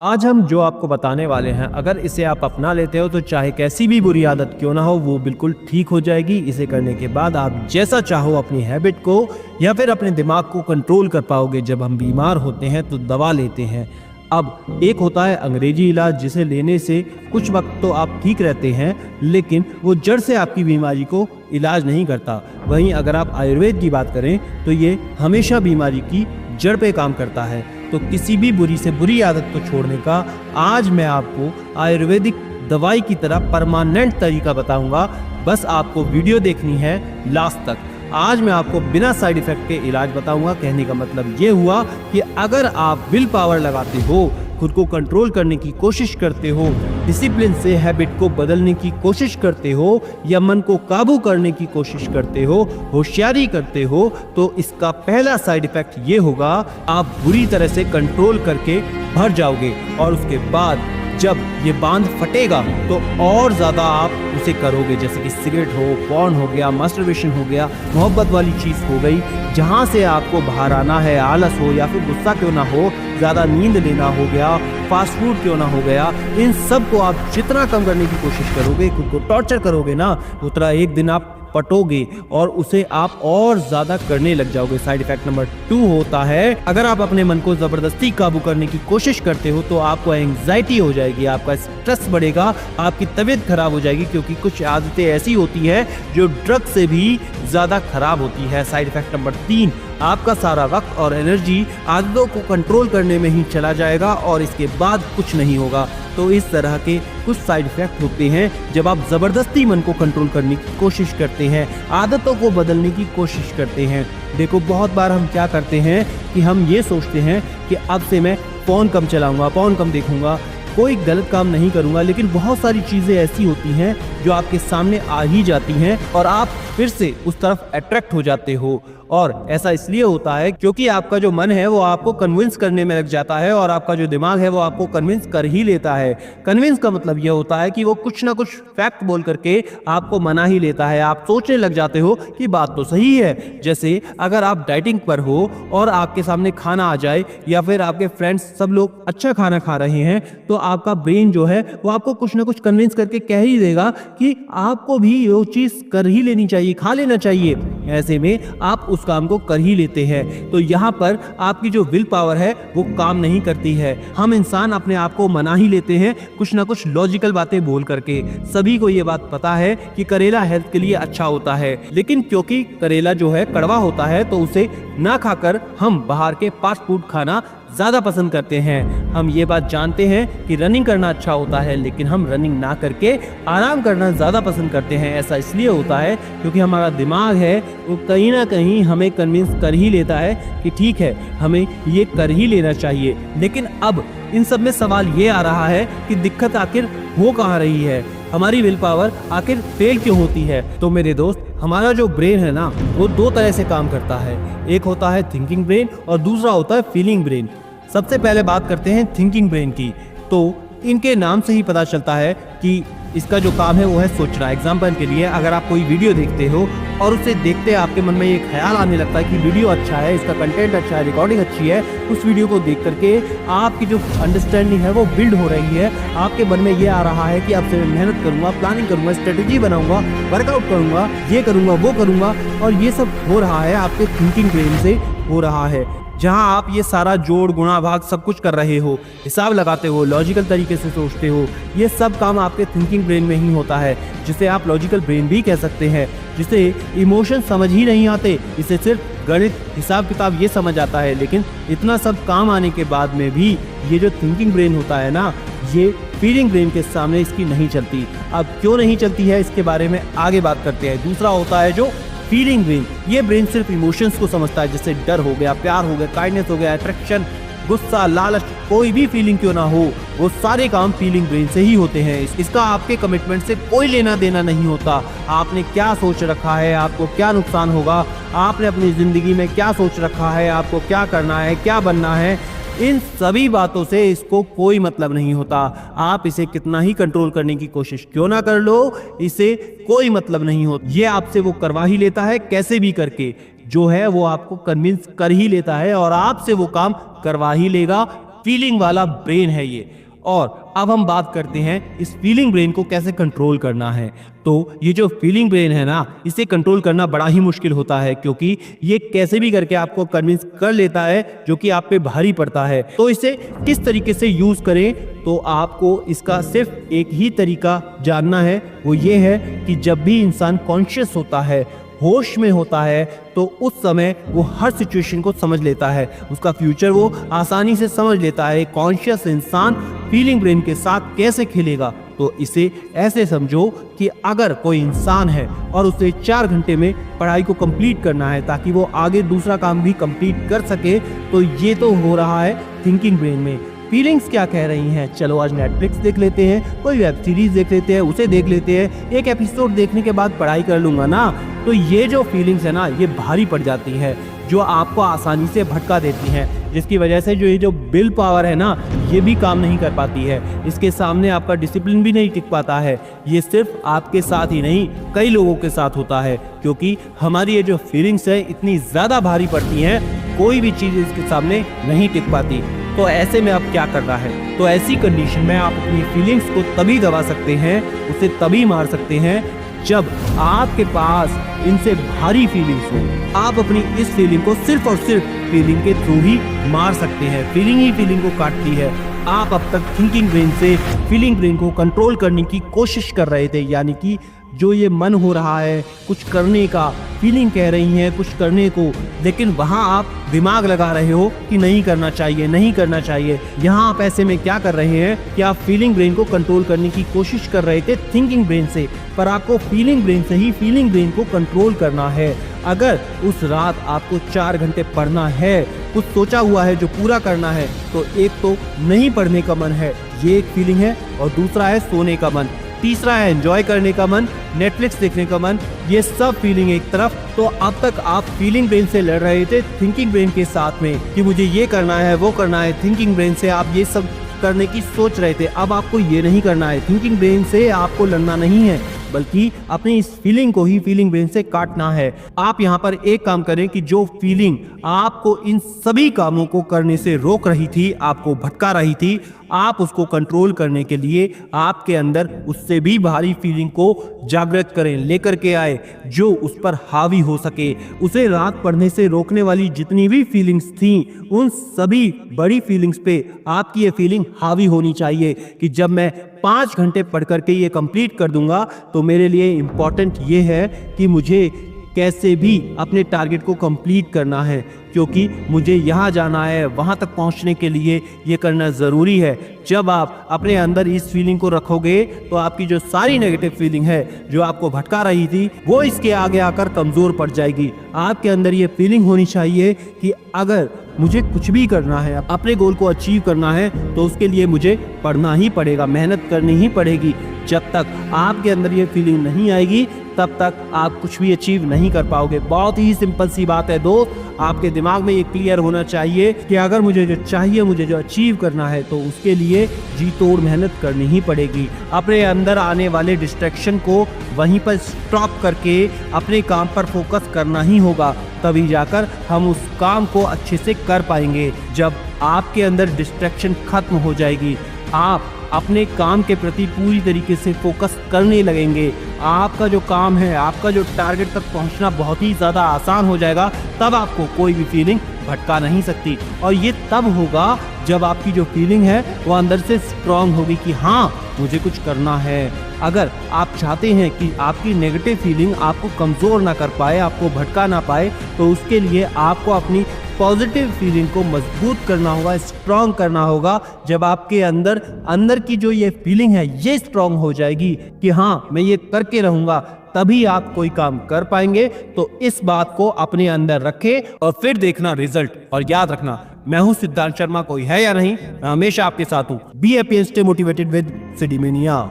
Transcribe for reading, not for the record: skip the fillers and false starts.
आज हम जो आपको बताने वाले हैं, अगर इसे आप अपना लेते हो तो चाहे कैसी भी बुरी आदत क्यों ना हो वो बिल्कुल ठीक हो जाएगी। इसे करने के बाद आप जैसा चाहो अपनी हैबिट को या फिर अपने दिमाग को कंट्रोल कर पाओगे। जब हम बीमार होते हैं तो दवा लेते हैं। अब एक होता है अंग्रेजी इलाज, जिसे लेने से कुछ वक्त तो आप ठीक रहते हैं, लेकिन वो जड़ से आपकी बीमारी को इलाज नहीं करता। वहीं अगर आप आयुर्वेद की बात करें तो ये हमेशा बीमारी की जड़ पे काम करता है। तो किसी भी बुरी से बुरी आदत को छोड़ने का आज मैं आपको आयुर्वेदिक दवाई की तरह परमानेंट तरीका बताऊंगा। बस आपको वीडियो देखनी है लास्ट तक। आज मैं आपको बिना साइड इफेक्ट के इलाज बताऊंगा। कहने का मतलब ये हुआ कि अगर आप विल पावर लगाते हो, खुद को कंट्रोल करने की कोशिश करते हो, डिसिप्लिन से हैबिट को बदलने की कोशिश करते हो या मन को काबू करने की कोशिश करते हो, होशियारी करते हो, तो इसका पहला साइड इफेक्ट ये होगा, आप बुरी तरह से कंट्रोल करके भर जाओगे और उसके बाद जब ये बांध फटेगा तो और ज़्यादा आप उसे करोगे। जैसे कि सिगरेट हो, पॉर्न हो गया, मास्टरबेशन हो गया, मोहब्बत वाली चीज़ हो गई, जहाँ से आपको बाहर आना है, आलस हो या फिर गुस्सा क्यों ना हो, ज़्यादा नींद लेना हो गया, फास्ट फूड क्यों ना हो गया, इन सब को आप जितना कम करने की कोशिश करोगे, खुद को टॉर्चर करोगे ना, उतना एक दिन आप पटोगे और उसे आप और ज्यादा करने लग जाओगे। साइड इफेक्ट नंबर 2 होता है, अगर आप अपने मन को जबरदस्ती काबू करने की कोशिश करते हो तो आपको एंजाइटी हो जाएगी, आपका स्ट्रेस बढ़ेगा, आपकी तबीयत खराब हो जाएगी, क्योंकि कुछ आदतें ऐसी होती है जो ड्रग से भी ज्यादा खराब होती है। साइड इफेक्ट नंबर 3, आपका सारा वक्त और एनर्जी आदतों को कंट्रोल करने में ही चला जाएगा और इसके बाद कुछ नहीं होगा। तो इस तरह के कुछ साइड इफेक्ट होते हैं जब आप ज़बरदस्ती मन को कंट्रोल करने की कोशिश करते हैं, आदतों को बदलने की कोशिश करते हैं। देखो, बहुत बार हम क्या करते हैं कि हम ये सोचते हैं कि अब से मैं फ़ोन कम चलाऊंगा, फ़ोन कम देखूंगा, कोई गलत काम नहीं करूंगा, लेकिन बहुत सारी चीज़ें ऐसी होती हैं जो आपके सामने आ ही जाती हैं और आप फिर से उस तरफ अट्रैक्ट हो जाते हो। और ऐसा इसलिए होता है क्योंकि आपका जो मन है वो आपको कन्विंस करने में लग जाता है और आपका जो दिमाग है वो आपको कन्विंस कर ही लेता है। कन्विंस का मतलब ये होता है कि वो कुछ ना कुछ फैक्ट बोल करके आपको मना ही लेता है। आप सोचने लग जाते हो कि बात तो सही है। जैसे अगर आप डाइटिंग पर हो और आपके सामने खाना आ जाए या फिर आपके फ्रेंड्स सब लोग अच्छा खाना खा रहे हैं, तो आपका ब्रेन जो है वो आपको कुछ ना कुछ कन्विंस करके कह ही देगा कि आपको भी वो चीज़ कर ही लेनी चाहिए, खा लेना चाहिए। ऐसे में आप उस काम को कर ही लेते हैं। तो यहाँ पर आपकी जो विल पावर है वो काम नहीं करती है। हम इंसान अपने आप को मना ही लेते हैं कुछ ना कुछ लॉजिकल बातें बोल करके। सभी को ये बात पता है कि करेला हेल्थ के लिए अच्छा होता है, लेकिन क्योंकि करेला जो है कड़वा होता है तो उसे ना खाकर हम बाहर के फास्ट फूड खाना ज़्यादा पसंद करते हैं। हम ये बात जानते हैं कि रनिंग करना अच्छा होता है, लेकिन हम रनिंग ना करके आराम करना ज़्यादा पसंद करते हैं। ऐसा इसलिए होता है क्योंकि हमारा दिमाग है वो कहीं ना कहीं हमें कन्विंस कर ही लेता है कि ठीक है, हमें ये कर ही लेना चाहिए। लेकिन अब इन सब में सवाल ये आ रहा है कि दिक्कत आखिर हो कहाँ रही है, हमारी विल पावर आखिर फेल क्यों होती है। तो मेरे दोस्त, हमारा जो ब्रेन है ना वो 2 तरह से काम करता है। एक होता है थिंकिंग ब्रेन और दूसरा होता है फीलिंग ब्रेन। सबसे पहले बात करते हैं थिंकिंग ब्रेन की। तो इनके नाम से ही पता चलता है कि इसका जो काम है वो है सोचना। एग्जाम्पल के लिए, अगर आप कोई वीडियो देखते हो और उसे देखते आपके मन में ये ख्याल आने लगता है कि वीडियो अच्छा है, इसका कंटेंट अच्छा है, रिकॉर्डिंग अच्छी है, उस वीडियो को देख करके आपकी जो अंडरस्टैंडिंग है वो बिल्ड हो रही है। आपके मन में ये आ रहा है कि अब से मैं मेहनत करूंगा, प्लानिंग करूंगा, स्ट्रेटेजी बनाऊंगा, वर्कआउट करूंगा, ये करूंगा, वो करूंगा, और ये सब हो रहा है आपके थिंकिंग ब्रेन से हो रहा है, जहां आप ये सारा जोड़, गुणा, भाग सब कुछ कर रहे हो, हिसाब लगाते हो, लॉजिकल तरीके से सोचते हो। ये सब काम आपके थिंकिंग ब्रेन में ही होता है, जिसे आप लॉजिकल ब्रेन भी कह सकते हैं, जिसे इमोशन समझ ही नहीं आते, इसे सिर्फ गणित, हिसाब किताब ये समझ आता है। लेकिन इतना सब काम आने के बाद में भी ये जो थिंकिंग ब्रेन होता है ना, ये फीलिंग ब्रेन के सामने इसकी नहीं चलती। अब क्यों नहीं चलती है इसके बारे में आगे बात करते हैं। दूसरा होता है जो फीलिंग ब्रेन। ये ब्रेन सिर्फ इमोशंस को समझता है, जैसे डर हो गया, प्यार हो गया, काइंडनेस हो गया, अट्रैक्शन, गुस्सा, लालच, कोई भी फीलिंग क्यों ना हो, वो सारे काम फीलिंग ब्रेन से ही होते हैं। इसका आपके कमिटमेंट से कोई लेना देना नहीं होता। आपने क्या सोच रखा है, आपको क्या नुकसान होगा, आपने अपनी जिंदगी में क्या सोच रखा है, आपको क्या करना है, क्या बनना है, इन सभी बातों से इसको कोई मतलब नहीं होता। आप इसे कितना ही कंट्रोल करने की कोशिश क्यों ना कर लो, इसे कोई मतलब नहीं होता। ये आपसे वो करवा ही लेता है, कैसे भी करके जो है वो आपको कन्विंस कर ही लेता है और आपसे वो काम करवा ही लेगा। फीलिंग वाला ब्रेन है ये। और अब हम बात करते हैं इस फीलिंग ब्रेन को कैसे कंट्रोल करना है। तो ये जो फीलिंग ब्रेन है ना, इसे कंट्रोल करना बड़ा ही मुश्किल होता है, क्योंकि ये कैसे भी करके आपको कन्विंस कर लेता है जो कि आप पे भारी पड़ता है। तो इसे किस तरीके से यूज करें, तो आपको इसका सिर्फ एक ही तरीका जानना है, वो ये है कि जब भी इंसान कॉन्शियस होता है, होश में होता है, तो उस समय वो हर सिचुएशन को समझ लेता है, उसका फ्यूचर वो आसानी से समझ लेता है। कॉन्शियस इंसान फीलिंग ब्रेन के साथ कैसे खेलेगा, तो इसे ऐसे समझो कि अगर कोई इंसान है और उसे 4 घंटे में पढ़ाई को कंप्लीट करना है ताकि वो आगे दूसरा काम भी कंप्लीट कर सके, तो ये तो हो रहा है थिंकिंग ब्रेन में। फीलिंग्स क्या कह रही हैं, चलो आज नेटफ्लिक्स देख लेते हैं, कोई वेब सीरीज देख लेते हैं, उसे देख लेते हैं, एक एपिसोड देखने के बाद पढ़ाई कर लूंगा ना। तो ये जो फीलिंग्स है ना, ये भारी पड़ जाती है, जो आपको आसानी से भटका देती हैं, जिसकी वजह से ये जो विल पावर है ना, ये भी काम नहीं कर पाती है। इसके सामने आपका डिसिप्लिन भी नहीं टिक पाता है। ये सिर्फ आपके साथ ही नहीं, कई लोगों के साथ होता है, क्योंकि हमारी ये जो फीलिंग्स है इतनी ज़्यादा भारी पड़ती हैं, कोई भी चीज़ इसके सामने नहीं टिक पाती। तो ऐसे में अब क्या करना है, तो ऐसी कंडीशन में आप अपनी फीलिंग्स को तभी दबा सकते हैं, उसे तभी मार सकते हैं जब आपके पास इनसे भारी फीलिंग्स हो। आप अपनी इस फीलिंग को सिर्फ और सिर्फ फीलिंग के थ्रू ही मार सकते हैं। फीलिंग ही फीलिंग को काटती है। आप अब तक थिंकिंग ब्रेन से फीलिंग ब्रेन को कंट्रोल करने की कोशिश कर रहे थे, यानी कि जो ये मन हो रहा है कुछ करने का, फीलिंग कह रही है कुछ करने को, लेकिन वहाँ आप दिमाग लगा रहे हो कि नहीं करना चाहिए, नहीं करना चाहिए। यहाँ आप ऐसे में क्या कर रहे हैं कि आप फीलिंग ब्रेन को कंट्रोल करने की कोशिश कर रहे थे थिंकिंग ब्रेन से, पर आपको फीलिंग ब्रेन से ही फीलिंग ब्रेन को कंट्रोल करना है। अगर उस रात आपको 4 घंटे पढ़ना है, कुछ सोचा हुआ है जो पूरा करना है, तो एक तो नहीं पढ़ने का मन है, ये एक फीलिंग है, और दूसरा है सोने का मन, तीसरा है एंजॉय करने का मन, नेटफ्लिक्स देखने का मन। ये सब फीलिंग एक तरफ। तो अब तक आप फीलिंग ब्रेन से लड़ रहे थे थिंकिंग ब्रेन के साथ में कि मुझे ये करना है, वो करना है। थिंकिंग ब्रेन से आप ये सब करने की सोच रहे थे। अब आपको ये नहीं करना है, थिंकिंग ब्रेन से आपको लड़ना नहीं है, बल्कि अपनी इस फीलिंग को ही फीलिंग ब्रेन से काटना है। आप यहाँ पर एक काम करें कि जो फीलिंग आपको इन सभी कामों को करने से रोक रही थी, आपको भटका रही थी, आप उसको कंट्रोल करने के लिए आपके अंदर उससे भी भारी फीलिंग को जागृत करें, लेकर के आए, जो उस पर हावी हो सके। उसे रात पढ़ने से रोकने वाली जितनी भी फीलिंग्स थी, उन सभी बड़ी फीलिंग्स पे आपकी ये फीलिंग हावी होनी चाहिए कि जब मैं 5 घंटे पढ़ करके ये कंप्लीट कर दूंगा, तो मेरे लिए इम्पॉर्टेंट ये है कि मुझे कैसे भी अपने टारगेट को कंप्लीट करना है, क्योंकि मुझे यहाँ जाना है, वहाँ तक पहुँचने के लिए ये करना ज़रूरी है। जब आप अपने अंदर इस फीलिंग को रखोगे, तो आपकी जो सारी नेगेटिव फीलिंग है जो आपको भटका रही थी, वो इसके आगे आकर कमज़ोर पड़ जाएगी। आपके अंदर ये फीलिंग होनी चाहिए कि अगर मुझे कुछ भी करना है, अपने गोल को अचीव करना है, तो उसके लिए मुझे पढ़ना ही पड़ेगा, मेहनत करनी ही पड़ेगी। जब तक आपके अंदर ये फीलिंग नहीं आएगी, तब तक आप कुछ भी अचीव नहीं कर पाओगे। बहुत ही सिंपल सी बात है दोस्त, आपके दिमाग में ये क्लियर होना चाहिए कि अगर मुझे जो चाहिए, मुझे जो अचीव करना है, तो उसके लिए जी तोड़ मेहनत करनी ही पड़ेगी। अपने अंदर आने वाले डिस्ट्रैक्शन को वहीं पर स्टॉप करके अपने काम पर फोकस करना ही होगा, तभी जाकर हम उस काम को अच्छे से कर पाएंगे। जब आपके अंदर डिस्ट्रैक्शन खत्म हो जाएगी, आप अपने काम के प्रति पूरी तरीके से फोकस करने लगेंगे, आपका जो काम है, आपका जो टारगेट तक पहुंचना बहुत ही ज़्यादा आसान हो जाएगा। तब आपको कोई भी फीलिंग भटका नहीं सकती, और ये तब होगा जब आपकी जो फीलिंग है वो अंदर से स्ट्रांग होगी कि हाँ मुझे कुछ करना है। अगर आप चाहते हैं कि आपकी नेगेटिव फीलिंग आपको कमज़ोर ना कर पाए, आपको भटका ना पाए, तो उसके लिए आपको अपनी पॉजिटिव फीलिंग को मजबूत करना होगा, स्ट्रांग करना होगा। जब आपके अंदर की जो ये फीलिंग है ये स्ट्रांग हो जाएगी कि हाँ मैं ये करके रहूँगा, तभी आप कोई काम कर पाएंगे। तो इस बात को अपने अंदर रखें और फिर देखना रिजल्ट। और याद रखना, मैं हूँ सिद्धांत शर्मा, कोई है या नहीं, मैं हमेशा आपके साथ हूँ। Be happy and stay motivated with सिडीमेनिया।